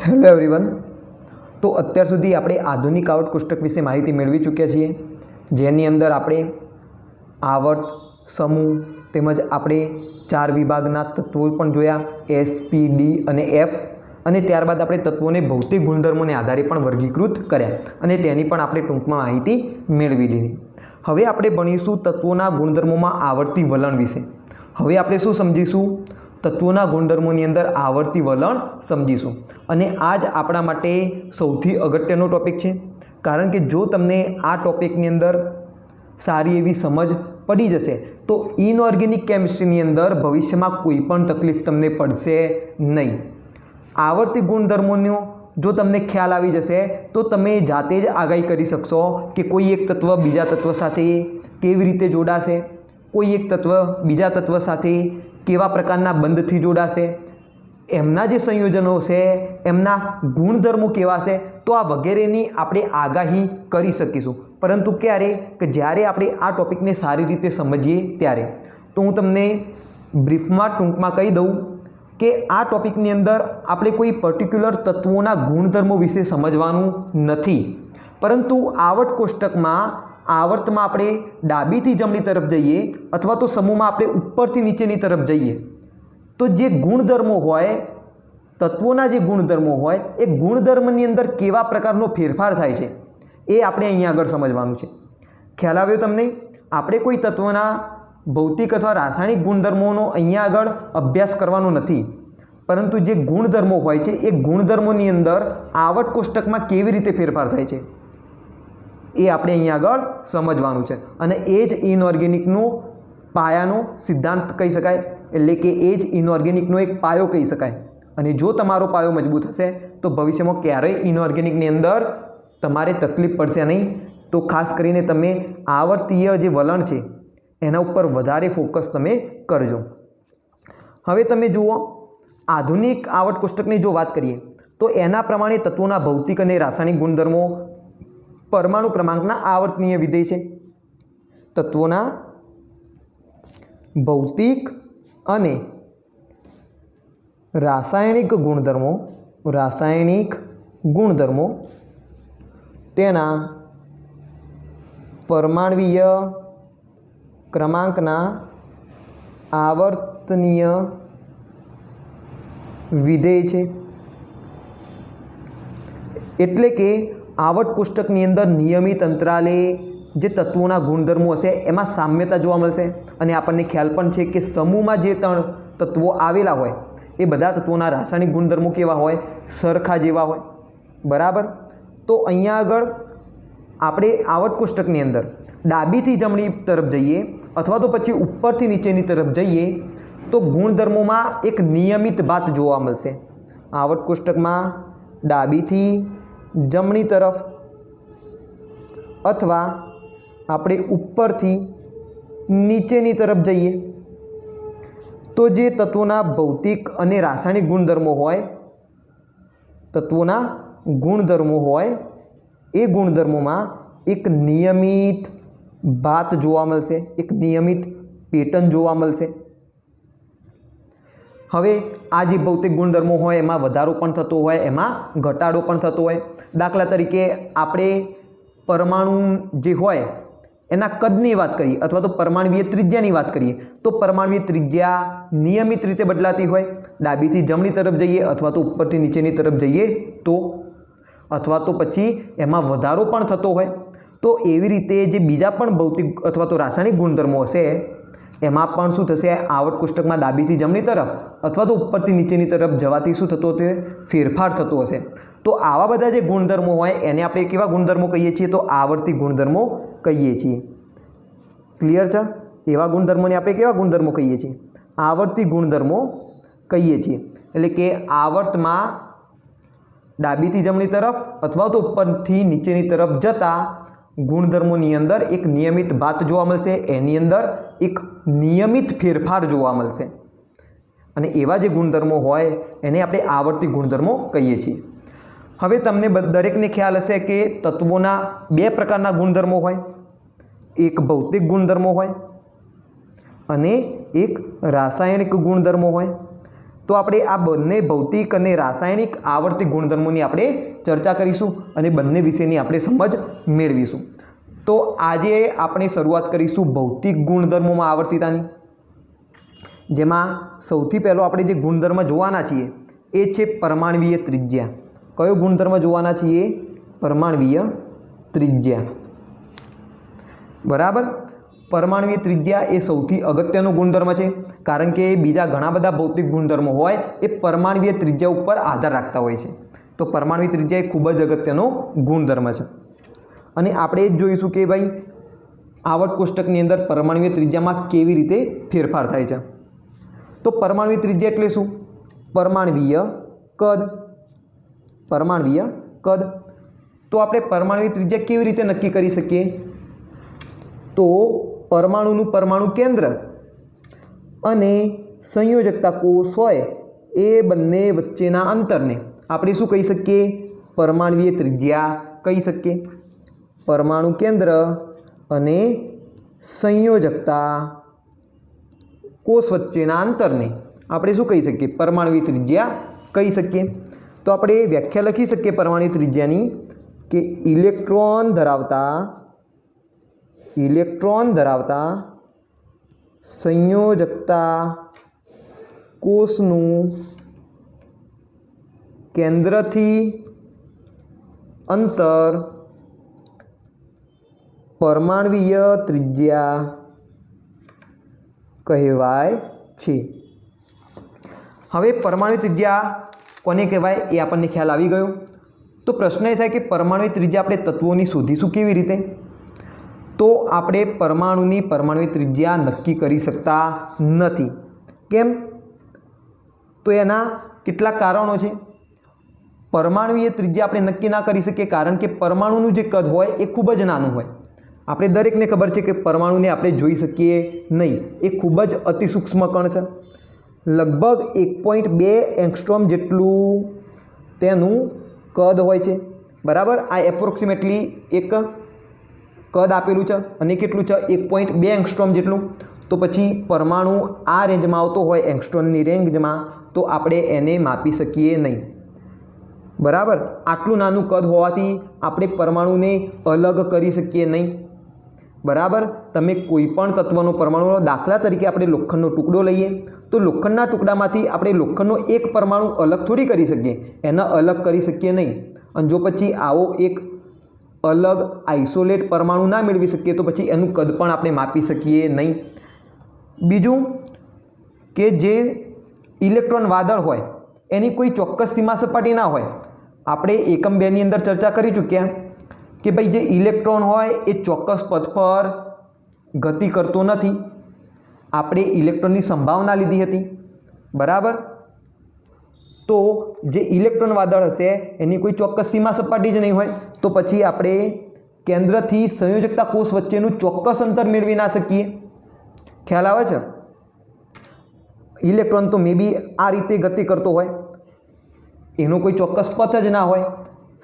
Hello everyone. તો અત્યાર સુધી આપણે આધુનિક આવર્ત કોષ્ટક વિશે માહિતી મેળવી ચૂક્યા છીએ, જેની અંદર આપણે આવર્ત, સમૂહ તેમજ આપણે 4 વિભાગના તત્વો પણ જોયા, એસ, પી, ડી અને એફ। અને ત્યારબાદ આપણે તત્વોને ભૌતિક ગુણધર્મોને આધારે પણ વર્ગીકૃત કર્યા અને તેની પણ આપણે ટૂંકમાં માહિતી મેળવી લીધી। હવે આપણે ભણીશું તત્વોના ગુણધર્મોમાં આવર્તી વલણ વિશે। હવે આપણે શું સમજીશું? તત્વોના ગુણધર્મોની અંદર આવર્તી વલણ સમજીશું। અને આ જ આપણા માટે સૌથી અગત્યનો ટોપિક છે, કારણ કે જો તમને આ ટોપિકની અંદર સારી એવી સમજ પડી જશે તો ઇનઓર્ગેનિક કેમિસ્ટ્રીની અંદર ભવિષ્યમાં કોઈ પણ તકલીફ તમને પડશે નહીં। આવર્તી ગુણધર્મોનો જો તમને ખ્યાલ આવી જશે તો તમે જાતે જ આગાહી કરી શકશો કે કોઈ એક તત્વ બીજા તત્વ સાથે કેવી રીતે જોડાશે, કોઈ એક તત્વ બીજા તત્વ સાથે કેવા પ્રકારના બંધથી જોડાશે, એમના જે સંયોજનો છે એમના ગુણધર્મો કેવા છે, તો આ વગેરેની આપણે આગાહી કરી શકીશું। પરંતુ ક્યારે? કે જ્યારે આપણે આ ટોપિકને સારી રીતે સમજીએ ત્યારે। તો હું તમને બ્રીફમાં ટૂંકમાં કહી દઉં કે આ ટોપિકની અંદર આપણે કોઈ પર્ટિક્યુલર તત્વોના ગુણધર્મો વિશે સમજવાનું નથી, પરંતુ આવર્ત કોષ્ટકમાં આવર્તમાં આપણે ડાબીથી જમણી તરફ જઈએ અથવા તો સમૂહમાં આપણે ઉપરથી નીચેની તરફ જઈએ તો જે ગુણધર્મો હોય, તત્વોના જે ગુણધર્મો હોય, એ ગુણધર્મની અંદર કેવા પ્રકારનો ફેરફાર થાય છે એ આપણે અહીંયા આગળ સમજવાનું છે। ખ્યાલ આવ્યો તમને? આપણે કોઈ તત્વના ભૌતિક અથવા રાસાયણિક ગુણધર્મોનો અહીંયા આગળ અભ્યાસ કરવાનો નથી, પરંતુ જે ગુણધર્મો હોય છે એ ગુણધર્મોની અંદર આવર્ત કોષ્ટકમાં કેવી રીતે ફેરફાર થાય છે એ આપણે અહીંયા આગળ સમજવાનું છે। અને એ જ ઇનઓર્ગેનિકનો પાયાનો સિદ્ધાંત કહી શકાય, એટલે કે એ જ ઇનઓર્ગેનિકનો એક પાયો કહી શકાય। અને જો તમારો પાયો મજબૂત હશે તો ભવિષ્યમાં ક્યારેય ઇનઓર્ગેનિકની અંદર તમારે તકલીફ પડશે નહીં। તો ખાસ કરીને તમે આવર્તીય જે વલણ છે એના ઉપર વધારે ફોકસ તમે કરજો। હવે તમે જુઓ, આધુનિક આવર્ત કોષ્ટકની જો વાત કરીએ તો એના પ્રમાણે તત્વોના ભૌતિક અને રાસાયણિક ગુણધર્મો પરમાણુ ક્રમાંકના આવર્તનીય વિધેય છે। તત્વોના ભૌતિક અને રાસાયણિક ગુણધર્મો તેના પરમાણ્વીય ક્રમાંકના આવર્તનીય વિધેય છે। એટલે કે આવર્ત કોષ્ટકની અંદર નિયમિત અંતરાલે જે તત્વોના ગુણધર્મો હશે એમાં સામ્યતા જોવા મળશે। અને આપણને ખ્યાલ પણ છે કે સમૂહમાં જે 3 તત્વો આવેલા હોય એ બધા તત્વોના રાસાયણિક ગુણધર્મો કેવા હોય? સરખા જેવા હોય, બરાબર। તો અહીંયા આગળ આપણે આવર્ત કોષ્ટકની અંદર ડાબીથી જમણી તરફ જઈએ અથવા તો પછી ઉપરથી નીચેની તરફ જઈએ તો ગુણધર્મોમાં એક નિયમિત બાત જોવા મળશે। આવર્ત કોષ્ટકમાં ડાબીથી જમણી તરફ અથવા આપણે ઉપરથી નીચેની તરફ જઈએ તો જે તત્વોના ભૌતિક અને રાસાયણિક ગુણધર્મો હોય, એ ગુણધર્મોમાં એક નિયમિત બાત જોવા મળશે, એક નિયમિત પેટર્ન જોવા મળશે। હવે આ જે ભૌતિક ગુણધર્મો હોય એમાં વધારો પણ થતો હોય, એમાં ઘટાડો પણ થતો હોય। દાખલા તરીકે આપણે પરમાણુ જે હોય એના કદની વાત કરીએ અથવા તો પરમાણ્વીય ત્રિજ્યાની વાત કરીએ તો પરમાણ્વીય ત્રિજ્યા નિયમિત રીતે બદલાતી હોય। ડાબીથી જમણી તરફ જઈએ અથવા તો ઉપરથી નીચેની તરફ જઈએ તો, અથવા તો પછી એમાં વધારો પણ થતો હોય। તો એવી રીતે જે બીજા પણ ભૌતિક અથવા તો રાસાયણિક ગુણધર્મો હશે એમાં પણ શું થશે? આવર્ત કોષ્ટકમાં ડાબીથી જમણી તરફ અથવા તો ઉપરથી નીચેની તરફ જવાથી શું થતો હશે? ફેરફાર થતો હશે। તો આવા બધા જે ગુણધર્મો હોય એને આપણે કેવા ગુણધર્મો કહીએ છીએ? તો આવર્તી ગુણધર્મો કહીએ છીએ। ક્લિયર છે? એવા ગુણધર્મોને આપણે કેવા ગુણધર્મો કહીએ છીએ? આવર્તી ગુણધર્મો કહીએ છીએ। એટલે કે આવર્તમાં ડાબીથી જમણી તરફ અથવા તો ઉપરથી નીચેની તરફ જતા ગુણધર્મોની અંદર એક નિયમિત બાત જોવા મળશે, એની અંદર એક નિયમિત ફેરફાર જોવા મળશે। અને એવા જે ગુણધર્મો હોય એને આપણે આવર્તી ગુણધર્મો કહીએ છીએ। હવે તમને દરેકને ખ્યાલ હશે કે તત્વોના 2 પ્રકારના ગુણધર્મો હોય, એક ભૌતિક ગુણધર્મો હોય અને એક રાસાયણિક ગુણધર્મો હોય। तो આપણે આ બંને ભૌતિક અને રાસાયણિક આવર્તિક ગુણધર્મોની આપણે ચર્ચા કરીશું અને બંને વિશેની આપણે સમજ મેળવીશું। તો આજે આપણે શરૂઆત કરીશું ભૌતિક ગુણધર્મોમાં આવર્તિતાની, જેમાં સૌથી પહેલો આપણે જે ગુણધર્મ જોવાના છીએ એ છે પરમાણ્વીય ત્રિજ્યા। કયો ગુણધર્મ જોવાના છીએ? પરમાણ્વીય ત્રિજ્યા। બરાબર। परमाणुवीय त्रिज्या ए सौथी अगत्यनो गुणधर्म है, कारण के बीजा घणा बधा भौतिक गुणधर्मो होय ए परमाणुवीय त्रिज्या पर आधार रखता होय छे। तो परमाणुवीय त्रिज्या ए खूब ज अगत्यनो गुणधर्म है। अने आपणे जोईशुं के भाई आवट कोष्टकनी अंदर परमाणुवीय त्रिज्यामां केवी रीते फेरफार थाय छे। तो परमाणुवीय त्रिज्या एटले शुं? परमाणुवीय कद। परमाणुवीय कद। तो आपणे परमाणुवीय त्रिज्या केवी रीते नक्की करी शकीए? तो परमाणुનું परमाणु केंद्र અને સંયોજકતા કોષ હોય એ બંને વચ્ચેના અંતરને આપણે શું કહી શકીએ? પરમાણુવીય ત્રિજ્યા કહી શકીએ। પરમાણુ કેન્દ્ર અને સંયોજકતા કોષ વચ્ચેના અંતરને આપણે શું કહી શકીએ? પરમાણુવીય ત્રિજ્યા કહી શકીએ। તો આપણે વ્યાખ્યા લખી શકીએ પરમાણુવીય ત્રિજ્યાની કે इलेक्ट्रॉन धरावता संयोजकता कोषनु केंद्र थी अंतर परमाणुवीय त्रिज्या कहेवाय छे। हवे परमाणु त्रिज्या कोने कहेवाय ए आपने ख्याल आवी गयो। तो प्रश्न ए थाय के परमाणु त्रिज्या आपणे तत्वोनी शोधीशुं केवी रीते? तो आपणे परमाणुनी परमाणुवीय त्रिज्या नक्की करी सकता नथी। केम? तो एना केटलाक कारणों छे। परमाणुवीय त्रिज्या आपणे नक्की ना करी सकीए कारण के परमाणुनुं जे कद होय ए खूब ज नानुं होय। आपणे दरेकने खबर छे के परमाणुने आपणे जोई सकीए नहीं, ए खूब ज अतिसूक्ष्म कण छे। लगभग 1.2 एंगस्ट्रॉम जेटલું તેનું કદ હોય છે। બરાબર। આ એપ્રોક્સિમેટલી એક कद आपेलू है और केटलू है 1.2 एंगस्ट्रॉम जेटलू। तो पछी परमाणु आ रेंज में आवतो होय एंगस्ट्रॉमनी रेंज में, तो आपणे एने मापी सकीए नहीं। बराबर। आटलू नानुं कद होवाथी आपणे परमाणुने अलग करी सकीए नहीं। बराबर। तमे कोईपण तत्वनो परमाणु, दाखला तरीके आपणे लोखंडनो टुकड़ो लईए तो लोखंडना टुकड़ामांथी आपणे लोखंडनो एक परमाणु अलग थोड़ी करी सकीए, एने अलग करी सकीए नहीं। अने जो पछी आवो एक अलग आइसोलेट परमाणु ना मेळवी सकीए तो पछी एनुं कद पण आपणे मापी सकीए नहीं। बीजुं के जे इलेक्ट्रॉन वादळ होय एनी कोई चोक्कस सीमा सपाटी ना होय। आपणे एकम 2 नी अंदर चर्चा करी चूक्या कि भाई जे इलेक्ट्रॉन होय ए चोक्कस पथ पर गति करतो नथी। आपणे इलेक्ट्रॉननी संभावना लीधी हती। बराबर। तो जे इलेक्ट्रॉन वादळ हशे एनी कोई चोक्कस सीमा सपाटी ज नहीं होय, तो पछी आपणे केंद्रथी संयोजकता कोष वच्चेनुं चोक्कस अंतर मेळवी ना सकीए। ख्याल आवे छे? इलेक्ट्रॉन तो मे बी आ रीते गति करतो होय, एनो कोई चोक्कस पथ ज ना होय।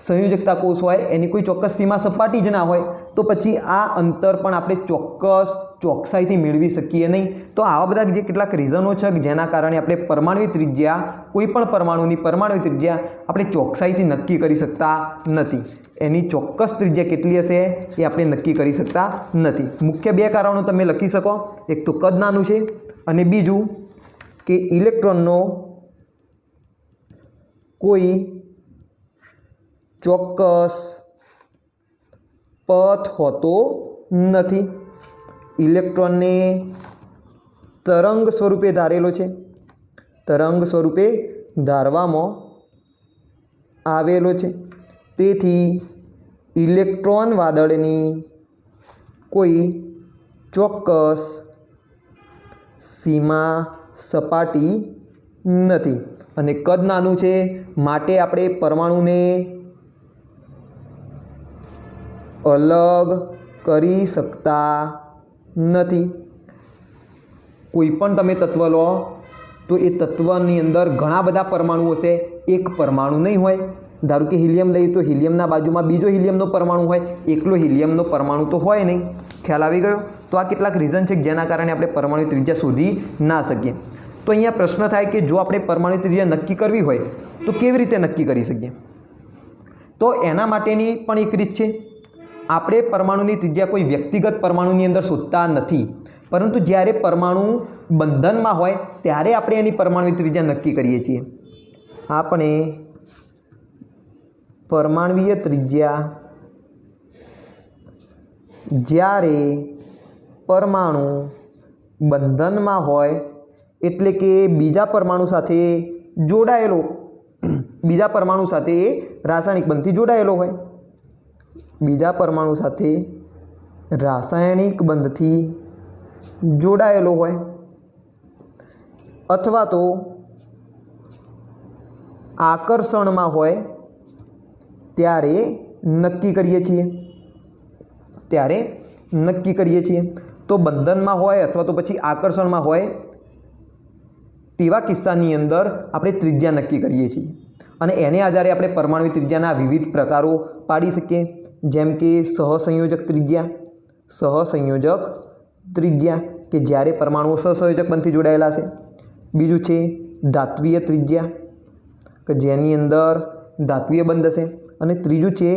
संयोजकता कोष होय एनी कोई चोक्कस सीमा सपाटी ज ना होय, तो पछी आ अंतर पण आपणे चोक्कस चोक्साईथी मेळवी सकीए नहीं। तो आवा बधा जे केटलाक रीजनो छे जेना कारणे आपणे परमाणुवीय त्रिज्या, कोईपण परमाणुनी परमाणुवीय त्रिज्या आपणे चोक्साईथी नक्की करी सकता नथी। एनी चोक्कस त्रिज्या केटली हशे ए आपणे नक्की करी सकता नथी। मुख्य 2 कारणो तमे लखी शको। एक तो कद नानुं छे अने बीजुं के इलेक्ट्रॉननो कोई चोक्कस पथ होतो नथी। इलेक्ट्रॉन ने तरंग स्वरूपे धारेलो छे, तरंग स्वरूपे धारवामां आवेलो छे। तेथी इलेक्ट्रॉन वादळनी कोई चोक्कस सीमा सपाटी नथी अने कद नानुं छे माटे आपणे परमाणुने अलग करी सकता नहीं। कोईपण तमे तत्व लो तो ये तत्वनी अंदर घणा बधा परमाणुओ छे, एक परमाणु नहीं होय। धारो कि हीलियम लईए तो हीलियमना बाजुमां बीजो हीलियमनो परमाणु होय, एकलो हीलियमनो परमाणु तो होय नहीं। ख्याल आवी गयो? तो आ केटलाक रीजन छे जेना कारणे आपणे परमाणु त्रिज्या शोधी ना सकीए। તો અહીંયા પ્રશ્ન થાય કે જો આપણે પરમાણુ ત્રિજ્યા નક્કી કરવી હોય તો કેવી રીતે નક્કી કરી શકીએ? તો એના માટેની પણ એક રીત છે. આપણે પરમાણુની ત્રિજ્યા કોઈ વ્યક્તિગત પરમાણુની અંદર શોધતા નથી, પરંતુ જ્યારે પરમાણુ બંધનમાં હોય ત્યારે આપણે એની પરમાણુ ત્રિજ્યા નક્કી કરીએ છીએ. આપણે પરમાણુય ત્રિજ્યા જ્યારે પરમાણુ બંધનમાં હોય એટલે કે બીજા પરમાણુ સાથે જોડાયેલો, બીજા પરમાણુ સાથે રાસાયણિક બંધથી જોડાયેલો હોય, બીજા પરમાણુ સાથે રાસાયણિક બંધથી જોડાયેલો હોય, અથવા તો આકર્ષણમાં હોય ત્યારે નક્કી કરીએ છીએ, ત્યારે નક્કી કરીએ છીએ. તો બંધનમાં હોય અથવા તો પછી આકર્ષણમાં હોય તેવા કિસ્સાની અંદર આપણે ત્રિજ્યા નક્કી કરીએ છીએ અને એને આધારે આપણે પરમાણુ ત્રિજ્યાના વિવિધ પ્રકારો પાડી શકીએ, જેમ કે સહસંયોજક ત્રિજ્યા, સહસંયોજક ત્રિજ્યા કે જ્યારે પરમાણુઓ સહસંયોજક બંધથી જોડાયેલા છે. બીજું છે ધાત્વીય ત્રિજ્યા કે જેની અંદર ધાત્વીય બંધ હશે. અને ત્રીજું છે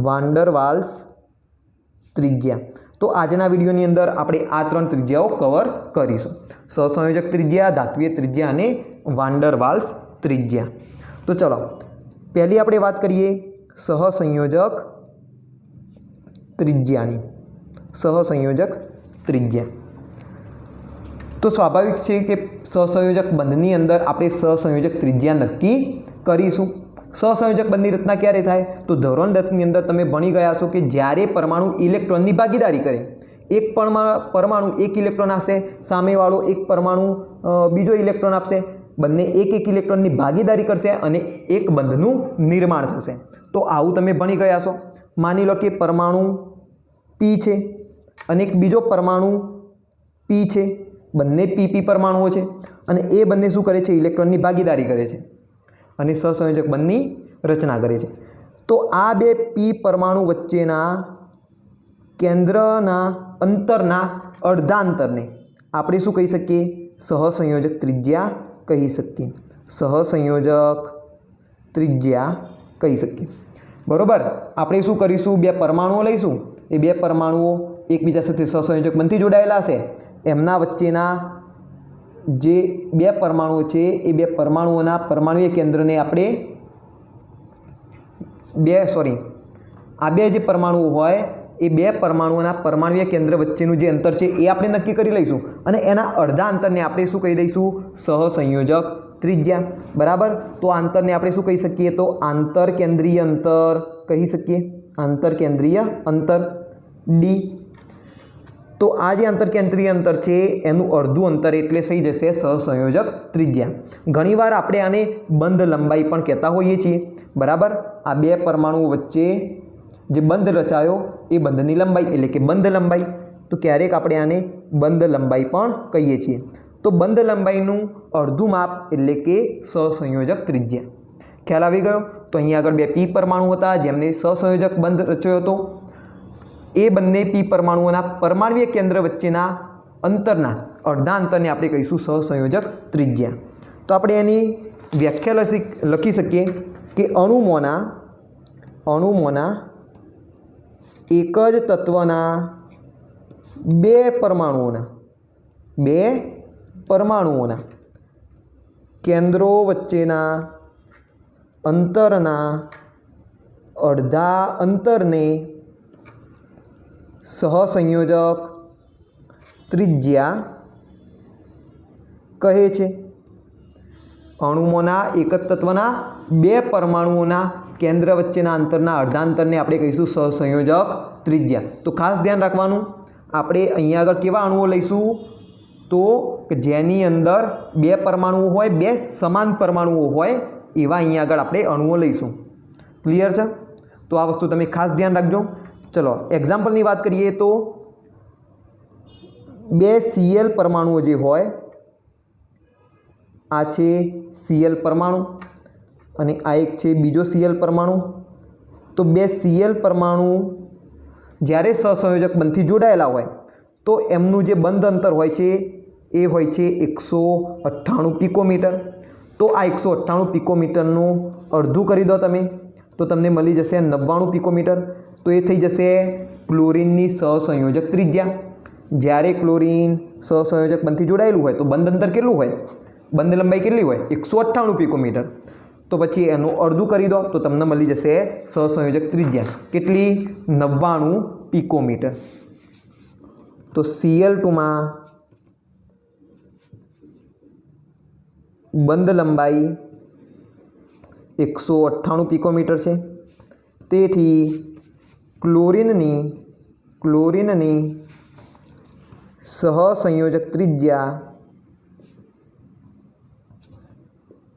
વાન ડર વાલ્સ ત્રિજ્યા. તો આજના વિડીયોની અંદર આપણે આ 3 ત્રિજ્યાઓ કવર કરીશું: સહસંયોજક ત્રિજ્યા, ધાત્વીય ત્રિજ્યા અને વાન ડર વાલ્સ ત્રિજ્યા. તો ચલો પહેલી આપણે વાત કરીએ સહસંયોજક ત્રિજ્યાની. સહસંયોજક ત્રિજ્યા તો સ્વાભાવિક છે કે સહસંયોજક બંધની અંદર આપણે સહસંયોજક ત્રિજ્યા નક્કી કરીશું. સહસંયોજક બંધની રચના ક્યારે થાય? તો ધોરણ 10ની અંદર તમે ભણી ગયા છો કે જ્યારે પરમાણુ ઇલેક્ટ્રોનની ભાગીદારી કરે, એક પરમાણુ એક ઇલેક્ટ્રોન આપશે, સામેવાળો એક પરમાણુ બીજો ઇલેક્ટ્રોન આપશે, બંને એક એક ઇલેક્ટ્રોનની ભાગીદારી કરશે અને એક બંધનું નિર્માણ થશે. તો આવું તમે ભણી ગયા છો. માની લો કે પરમાણુ પી છે અને એક બીજો પરમાણુ પી છે, બંને પી પરમાણુઓ છે અને એ બંને શું કરે છે? ઇલેક્ટ્રોનની ભાગીદારી કરે છે અને સહસંયોજક બંધની રચના કરે છે. તો આ બે પી પરમાણુ વચ્ચેના કેન્દ્રના અંતરના અડધા અંતરને આપણે શું કહી શકીએ? સહસંયોજક ત્રિજ્યા કહી શકીએ. સહસંયોજક ત્રિજ્યા કહી શકીએ. બરાબર. આપણે શું કરીશું? બે પરમાણુઓ લઈશું. એ બે પરમાણુઓ એકબીજા સાથે સહસંયોજક બંધથી જોડાયેલા છે. એમના વચ્ચેના જે બે પરમાણુઓ છે એ બે પરમાણુઓના પરમાણુય કેન્દ્રને આપણે આ બે જે પરમાણુઓ હોય એ બે પરમાણુઓના પરમાણુય કેન્દ્ર વચ્ચેનું જે અંતર છે એ આપણે નક્કી કરી લઈશું અને એના અડધા અંતરને આપણે શું કહી દઈશું? સહસંયોજક ત્રિજ્યા. બરાબર. તો આ અંતરને આપણે શું કહી શકીએ? તો આંતરકેન્દ્રીય અંતર કહી શકીએ. આંતરકેન્દ્રીય અંતર ડી. તો આ જે આંતરકેન્દ્રીય અંતર છે એનું અડધું અંતર એટલે થઈ જશે સહસંયોજક ત્રિજ્યા. ઘણીવાર આપણે આને બંધ લંબાઈ પણ કહેતા હોઈએ છીએ. બરાબર. આ બે પરમાણુઓ વચ્ચે જે બંધ રચાયો એ બંધની લંબાઈ એટલે કે બંધ લંબાઈ. તો ક્યારેક આપણે આને બંધ લંબાઈ પણ કહીએ છીએ. તો બંધ લંબાઈનું અડધું માપ એટલે કે સહસંયોજક ત્રિજ્યા. ખ્યાલ આવી ગયો? તો અહીંયા આગળ બે પી પરમાણુ હતા જેમને સહસંયોજક બંધ રચ્યો હતો. એ બંને પી પરમાણુઓના પરમાણુય કેન્દ્ર વચ્ચેના અંતરના અડધા અંતરને આપણે કહીશું સહસંયોજક ત્રિજ્યા. તો આપણે એની વ્યાખ્યા લખી શકીએ કે અણુઓના એક જ તત્વના બે પરમાણુઓના કેન્દ્રો વચ્ચેના અંતરના અડધા અંતરને સહસંયોજક ત્રિજ્યા કહે છે. અણુઓના એક જ તત્વના બે પરમાણુઓના કેન્દ્ર વચ્ચેના અંતરના અડધા અંતરને આપણે કહીશું સહસંયોજક ત્રિજ્યા. તો ખાસ ધ્યાન રાખવાનું, આપણે અહીંયા આગળ કેવા અણુઓ લઈશું? તો કે જેની અંદર બે પરમાણુઓ હોય, બે સમાન પરમાણુઓ હોય એવા અહીંયા આગળ આપણે અણુઓ લઈશું. ક્લિયર છે? તો આ વસ્તુ તમે ખાસ ધ્યાન રાખજો. ચલો એક્ઝામ્પલની વાત કરીએ તો બે Cl પરમાણુઓ જે હોય, આ છે Cl પરમાણુ અને આ એક છે બીજો Cl પરમાણુ. તો બે Cl પરમાણુ જ્યારે સહસંયોજક બંધથી જોડાયેલા હોય તો એમનું જે બંધ અંતર હોય છે એ હોય છે 198 પિકોમીટર। તો આ 198 પિકોમીટરનું અડધું કરી દો તમે તો તમને મળી જશે 99 પિકોમીટર। તો એ થઈ જશે ક્લોરીનની સહસંયોજક ત્રિજ્યા। જ્યારે ક્લોરીન સહસંયોજક બંધથી જોડાયેલું હોય તો બંધ અંતર કેટલું હોય, બંધ લંબાઈ કેટલી હોય, 198 પિકોમીટર। તો પછી એનું અડધું કરી દો તો તમને મળી જશે સહસંયોજક ત્રિજ્યા કેટલી, 99 પિકોમીટર। તો Cl2 માં બંધ લંબાઈ 198 પિકોમીટર છે। તેથી ક્લોરીનની સહસંયોજક ત્રિજ્યા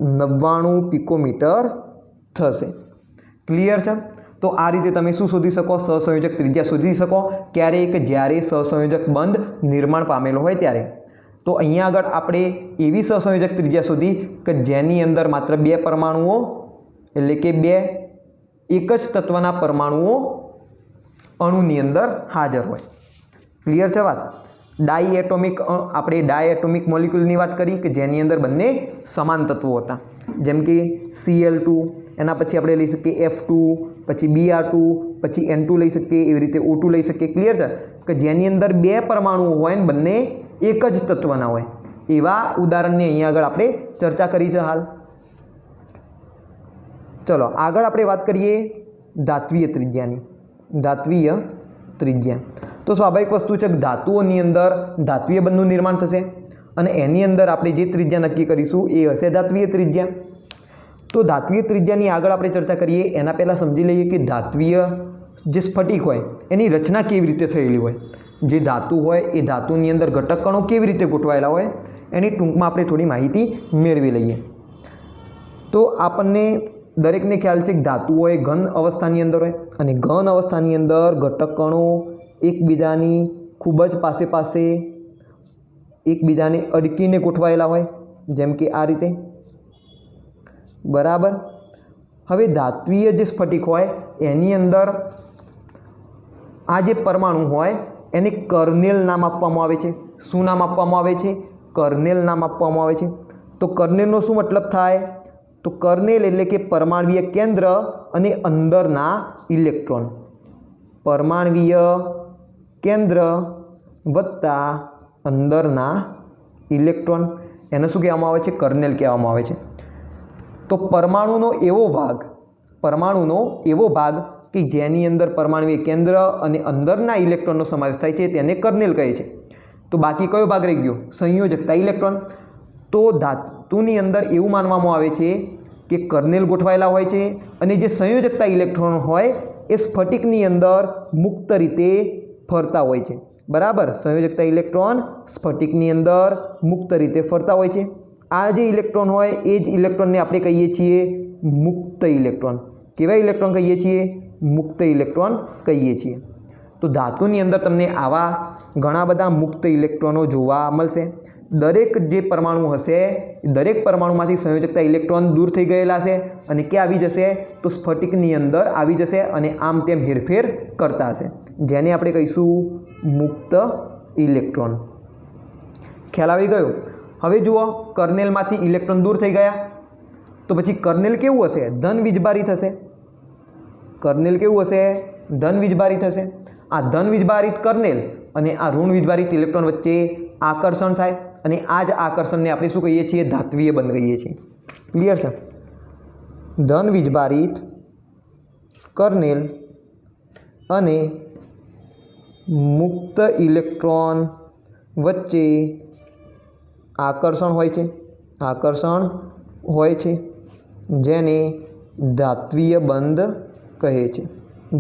99 પિકોમીટર થશે। ક્લિયર છે? તો આ રીતે તમે શું શોધી શકો, સહસંયોજક ત્રિજ્યા શોધી શકો ક્યારેક, જ્યારે સહસંયોજક બંધ નિર્માણ પામેલો હોય ત્યારે। તો અહીંયા આગળ આપણે એવી સહસંયોજક ત્રિજ્યા શોધી કે જેની અંદર માત્ર 2 પરમાણુઓ એટલે કે 2 એક જ તત્વના પરમાણુઓ અણુની અંદર હાજર હોય। ક્લિયર છે વાત? ડાયએટોમિક આપણે ડાયએટોમિક મોલિક્યુલની વાત કરી કે જેની અંદર બંને સમાન તત્વો હતા, જેમ કે Cl2, એના પછી આપણે લઈ શકીએ F2, પછી Br2, પછી N2 લઈ શકીએ, એવી રીતે O2 લઈ શકીએ। ક્લિયર છે? કે જેની અંદર 2 પરમાણુઓ હોય ને બંને એક જ તત્વના હોય, એવા ઉદાહરણની અહીંયા આગળ આપણે ચર્ચા કરી છે હાલ। ચલો આગળ આપણે વાત કરીએ ધાત્વીય ત્રિજ્યાની। ધાત્વીય ત્રિજ્યા તો સ્વાભાવિક વસ્તુ છે કે ધાતુઓની અંદર ધાત્વીય બંધનું નિર્માણ થશે અને એની અંદર આપણે જે ત્રિજ્યા નક્કી કરીશું એ હશે ધાત્વીય ત્રિજ્યા। તો ધાત્વીય ત્રિજ્યાની આગળ આપણે ચર્ચા કરીએ એના પહેલાં સમજી લઈએ કે ધાત્વીય જે સ્ફટિક હોય એની રચના કેવી રીતે થયેલી હોય, જે ધાતુ હોય એ ધાતુની અંદર ઘટક કણો કેવી રીતે ગોઠવાયેલા હોય એની ટૂંકમાં આપણે થોડી માહિતી મેળવી લઈએ। તો આપણને દરેકને ખ્યાલ છે કે ધાતુ હોય ઘન અવસ્થાની અંદર હોય અને ઘન અવસ્થાની અંદર ઘટક કણો એકબીજાની ખૂબ જ પાસે એકબીજાને અડકીને ગોઠવાયેલા હોય, જેમ કે આ રીતે, બરાબર। હવે ધાત્વીય જે સ્ફટિક હોય એની અંદર આ જે પરમાણુ હોય એને કર્નેલ નામ આપવામાં આવે છે। શું નામ આપવામાં આવે છે? કર્નેલ નામ આપવામાં આવે છે। તો કર્નેલનો શું મતલબ થાય? તો કર્નેલ એટલે કે પરમાણ્વીય કેન્દ્ર અને અંદરના ઇલેક્ટ્રોન, પરમાણ્વીય કેન્દ્ર વત્તા અંદરના ઇલેક્ટ્રોન, એને શું કહેવામાં આવે છે? કર્નેલ કહેવામાં આવે છે। તો પરમાણુનો એવો ભાગ કે જેની અંદર પરમાણ્વીય કેન્દ્ર અને અંદરના ઇલેક્ટ્રોનનો સમાવેશ થાય છે તેને કર્નેલ કહે છે। તો બાકી કયો ભાગ રહી ગયો? સંયોજકતા ઇલેક્ટ્રોન। તો ધાતુની અંદર એવું માનવામાં આવે છે કે કર્નેલ ગોઠવાયેલા હોય છે અને જે સંયોજકતા ઇલેક્ટ્રોન હોય એ સ્ફટિકની અંદર મુક્ત રીતે ફરતા હોય છે, બરાબર। સંયોજકતા ઇલેક્ટ્રોન સ્ફટિકની અંદર મુક્ત રીતે ફરતા હોય છે। આ જે ઇલેક્ટ્રોન હોય એ જ ઇલેક્ટ્રોનને આપણે કહીએ છીએ મુક્ત ઇલેક્ટ્રોન। કેવા ઇલેક્ટ્રોન કહીએ છીએ? મુક્ત ઇલેક્ટ્રોન કહીએ છીએ। તો ધાતુની અંદર તમને આવા ઘણા બધા મુક્ત ઇલેક્ટ્રોનો જોવા મળશે। દરેક જે પરમાણુ હશે દરેક પરમાણુમાંથી સંયોજકતા ઇલેક્ટ્રોન દૂર થઈ ગયેલા છે અને ક્યાં આવી જશે? તો સ્ફટિકની અંદર આવી જશે અને આમ તેમ હેરફેર કરતા હશે, જેને આપણે કહીશું મુક્ત ઇલેક્ટ્રોન। ખ્યાલ આવી ગયો? હવે જુઓ, કર્નેલમાંથી ઇલેક્ટ્રોન દૂર થઈ ગયા તો પછી કર્નેલ કેવું હશે? ધન વીજભારિત હશે। કર્નેલ કેવું હશે? ધન વીજભારિત હશે। આ ધન વીજભારિત કર્નેલ અને આ ઋણ વીજભારિત ઇલેક્ટ્રોન વચ્ચે આકર્ષણ થાય અને આ જ આકર્ષણને આપણે શું કહીએ છીએ? ધાત્વીય બંધ કહીએ છીએ। ક્લિયર છે? ધન વીજભારિત કર્નેલ અને મુક્ત ઇલેક્ટ્રોન વચ્ચે આકર્ષણ હોય છે જેને ધાત્વીય બંધ કહે છે।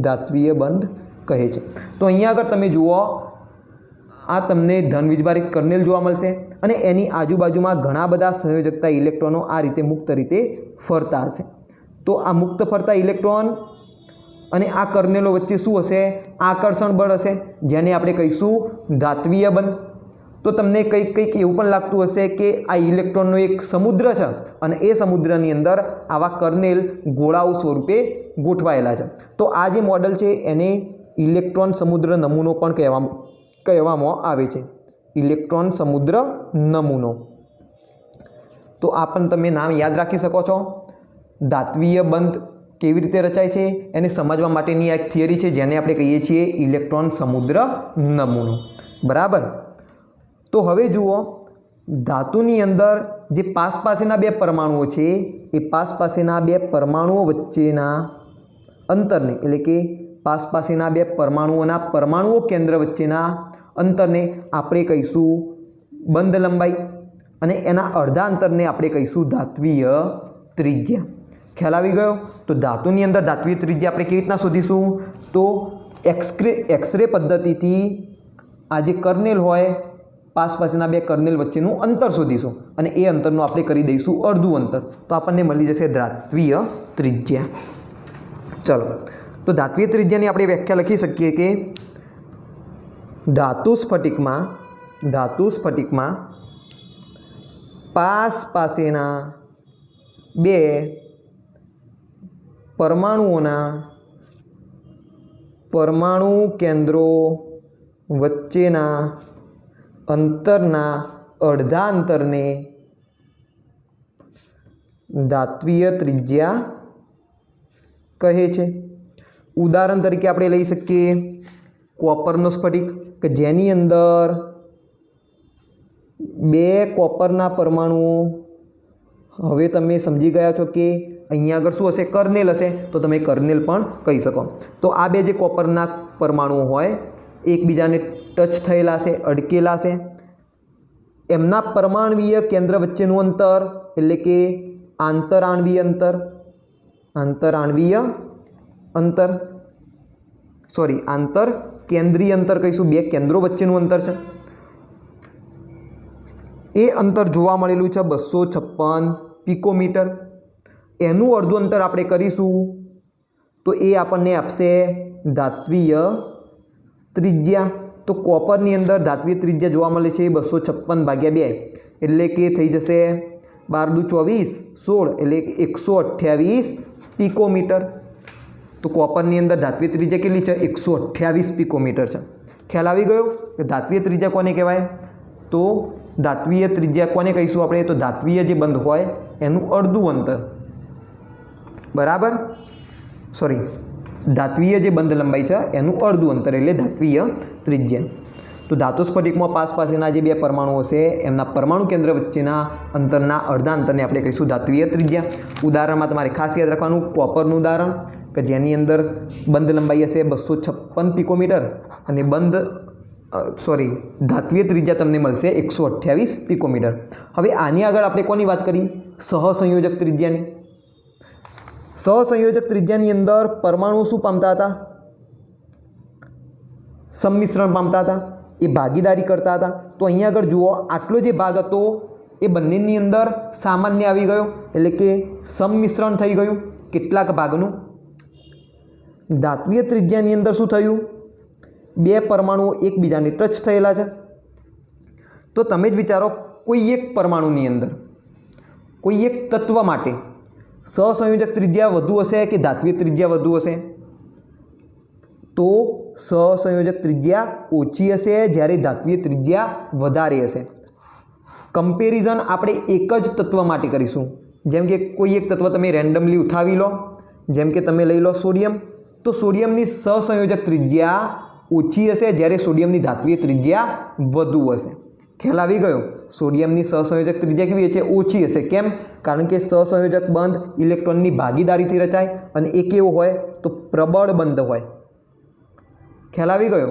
ધાત્વીય બંધ કહે છે। તો અહીંયા આગળ તમે જુઓ, આ તમને ધન વીજભારિત કર્નેલ જોવા મળશે અને એની આજુબાજુમાં ઘણા બધા સંયોજકતા ઇલેક્ટ્રોનો આ રીતે મુક્ત રીતે ફરતા હશે। તો આ મુક્ત ફરતા ઇલેક્ટ્રોન અને આ કર્નેલો વચ્ચે શું હશે? આકર્ષણ બળ હશે, જેને આપણે કહીશું ધાત્વીય બંધ। તો તમને કંઈક એવું પણ લાગતું હશે કે આ ઇલેક્ટ્રોનનો એક સમુદ્ર છે અને એ સમુદ્રની અંદર આવા કર્નેલ ગોળાઓ સ્વરૂપે ગોઠવાયેલા છે। તો આ જે મોડલ છે એને ઇલેક્ટ્રોન સમુદ્ર નમૂનો પણ કહેવામાં આવે છે। ઇલેક્ટ્રોન સમુદ્ર નમૂનો. તો આ પણ તમે નામ યાદ રાખી શકો છો. ધાત્વીય બંધ કેવી રીતે રચાય છે એને સમજવા માટેની આ એક થિયરી છે જેને આપણે કહીએ છીએ ઇલેક્ટ્રોન સમુદ્ર નમૂનો. બરાબર. તો હવે જુઓ, ધાતુની અંદર જે પાસેના બે પરમાણુઓ છે એ પાસેના બે પરમાણુઓ વચ્ચેના અંતરને, એટલે કે પાસેના બે પરમાણુઓ કેન્દ્ર વચ્ચેના અંતરને આપણે કહીશું બંધ લંબાઈ અને એના અડધા અંતરને આપણે કહીશું ધાત્વીય ત્રિજ્યા. ખ્યાલ આવી ગયો? તો ધાતુની અંદર ધાત્વીય ત્રિજ્યા આપણે કેવી રીતના શોધીશું? તો એક્સરે પદ્ધતિથી આ જે કર્નેલ હોય પાસેના બે કર્નેલ વચ્ચેનું અંતર શોધીશું અને એ અંતરનું આપણે કરી દઈશું અડધું અંતર, તો આપણને મળી જશે ધાત્વીય ત્રિજ્યા. ચલો, તો ધાત્વીય ત્રિજ્યાની આપણે વ્યાખ્યા લખી શકીએ કે ધાતુ સ્ફટિકમાં પાસેના બે પરમાણુ કેન્દ્રો વચ્ચેના અંતરના અડધા અંતરને ધાત્વીય ત્રિજ્યા કહે છે. ઉદાહરણ તરીકે આપણે લઈ શકીએ કોપરનો સ્ફટિક કે જેની અંદર બે કોપરના પરમાણુઓ, હવે તમે સમજી ગયા છો કે અહીંયા આગળ શું હશે? કર્નેલ હશે, તો તમે કર્નેલ પણ કહી શકો. તો આ બે જે કોપરના પરમાણુઓ હોય એકબીજાને ટચ થયેલા છે, અડકેલા છે. એમના પરમાણવીય કેન્દ્ર વચ્ચેનું અંતર એટલે કે આંતરાણવીય આંતર કેન્દ્રીય અંતર કહીશું. બે કેન્દ્રો વચ્ચેનું અંતર છે. એ અંતર જોવા મળેલું છે 256 પિકોમીટર. એનું અડધું અંતર આપણે કરીશું તો એ આપણને આપશે ધાત્વીય ત્રિજ્યા. તો કોપરની અંદર ધાત્વીય ત્રિજ્યા જોવા મળે છે 256/2 એટલે કે થઈ જશે 12 × 24 16 એટલે 128 પિકોમીટર. તો કોપરની અંદર ધાત્વીય ત્રિજ્યા કેટલી છે? 128 પિકોમીટર છે. ખ્યાલ આવી ગયો કે ધાત્વીય ત્રિજ્યા કોને કહેવાય? તો ધાત્વીય ત્રિજ્યા કોને કહીશું આપણે? તો ધાત્વીય જે બંધ હોય એનું અડધું અંતર. બરાબર, ધાત્વીય જે બંધ લંબાઈ છે એનું અડધું અંતર એટલે ધાત્વીય ત્રિજ્યા. તો ધાતુ સ્ફટિકમાં પાસેના જે બે પરમાણુઓ છે એમના પરમાણુ કેન્દ્ર વચ્ચેના અંતરના અડધા અંતરને આપણે કહીશું ધાત્વીય ત્રિજ્યા. ઉદાહરણમાં તમારે ખાસ યાદ રાખવાનું કોપરનું ઉદાહરણ કે જેની અંદર બંધ લંબાઈ હશે 256 પિકોમીટર અને ધાત્વીય ત્રિજ્યા તમને મળશે 128 પિકોમીટર. હવે આની આગળ આપણે કોની વાત કરી? સહસંયોજક ત્રિજ્યાની. સહસંયોજક ત્રિજ્યાની અંદર પરમાણુઓ શું પામતા હતા? સંમિશ્રણ પામતા હતા, એ ભાગીદારી કરતા હતા. તો અહીંયા આગળ જુઓ, આટલો જે ભાગ હતો એ બંનેની અંદર સામાન્ય આવી ગયો એટલે કે સંમિશ્રણ થઈ ગયું કેટલાક ભાગનું. ધાત્વીય ત્રિજ્યાની અંદર શું થયું? બે પરમાણુઓ એકબીજાને ટચ થયેલા છે. તો તમે જ વિચારો, કોઈ એક પરમાણુની અંદર કોઈ એક તત્વ માટે સહસંયોજક ત્રિજ્યા વધુ હશે કે ધાત્વીય ત્રિજ્યા વધુ હશે? તો સહસંયોજક ત્રિજ્યા ઓછી હશે જ્યારે ધાત્વીય ત્રિજ્યા વધારે હશે. કમ્પેરિઝન આપણે એક જ તત્વ માટે કરીશું. જેમ કે કોઈ એક તત્વ તમે રેન્ડમલી ઉઠાવી લો, જેમ કે તમે લઈ લો સોડિયમ, તો સોડિયમની સહસંયોજક ત્રિજ્યા ઓછી હશે જ્યારે સોડિયમની ધાત્વીય ત્રિજ્યા વધુ હશે. ખ્યાલ આવી ગયો? સોડિયમની સહસંયોજક ત્રિજ્યા કેવી છે? ઓછી હશે. કેમ? કારણ કે સહસંયોજક બંધ ઇલેક્ટ્રોનની ભાગીદારીથી રચાય અને એ કેવો હોય? તો પ્રબળ બંધ હોય. ખ્યાલ આવી ગયો?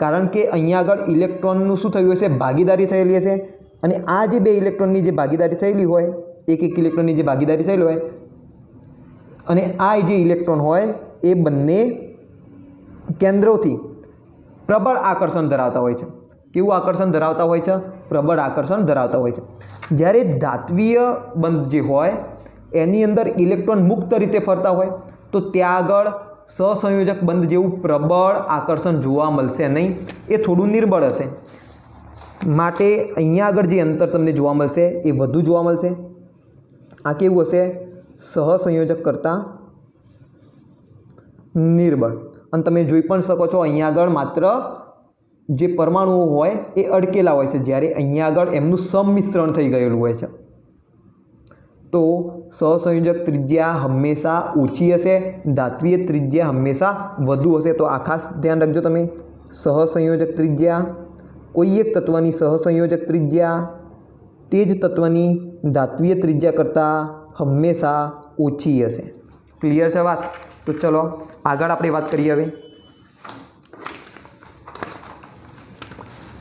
કારણ કે અહીંયા આગળ ઇલેક્ટ્રોનનું શું થયું હશે? ભાગીદારી થયેલી હશે. અને આ જે બે ઇલેક્ટ્રોનની જે ભાગીદારી થયેલી હોય, એક ઇલેક્ટ્રોનની જે ભાગીદારી થયેલી હોય અને આ જે ઇલેક્ટ્રોન હોય એ બંને કેન્દ્રોથી પ્રબળ આકર્ષણ ધરાવતા હોય છે. કેવું આકર્ષણ ધરાવતા હોય છે? પ્રબળ આકર્ષણ ધરાવતા હોય છે. જ્યારે ધાત્વીય બંધ જે હોય એની અંદર ઇલેક્ટ્રોન મુક્ત રીતે ફરતા હોય તો ત્યાં આગળ સહસંયોજક બંધ જેવું પ્રબળ આકર્ષણ જોવા મળશે નહીં, એ થોડું નિર્બળ હશે. માટે અહીંયા આગળ જે અંતર તમને જોવા મળશે એ વધુ જોવા મળશે. આ કેવું હશે? સહસંયોજક કરતાં નિર્બળ. અને તમે જોઈ પણ શકો છો અહીંયા આગળ માત્ર જે પરમાણુઓ હોય એ અડકેલા હોય છે, જ્યારે અહીંયા આગળ એમનું સંમિશ્રણ થઈ ગયેલું હોય છે। તો સહસંયોજક ત્રિજ્યા હંમેશા ઓછી હશે, ધાત્વીય ત્રિજ્યા હંમેશા વધુ હશે। તો આ ખાસ ધ્યાન રાખજો તમે, સહસંયોજક ત્રિજ્યા, કોઈ એક તત્વની સહસંયોજક ત્રિજ્યા તે જ તત્વની ધાત્વીય ત્રિજ્યા કરતાં હંમેશા ઓછી હશે। ક્લિયર છે વાત? તો ચલો આગળ આપણે વાત કરીએ। હવે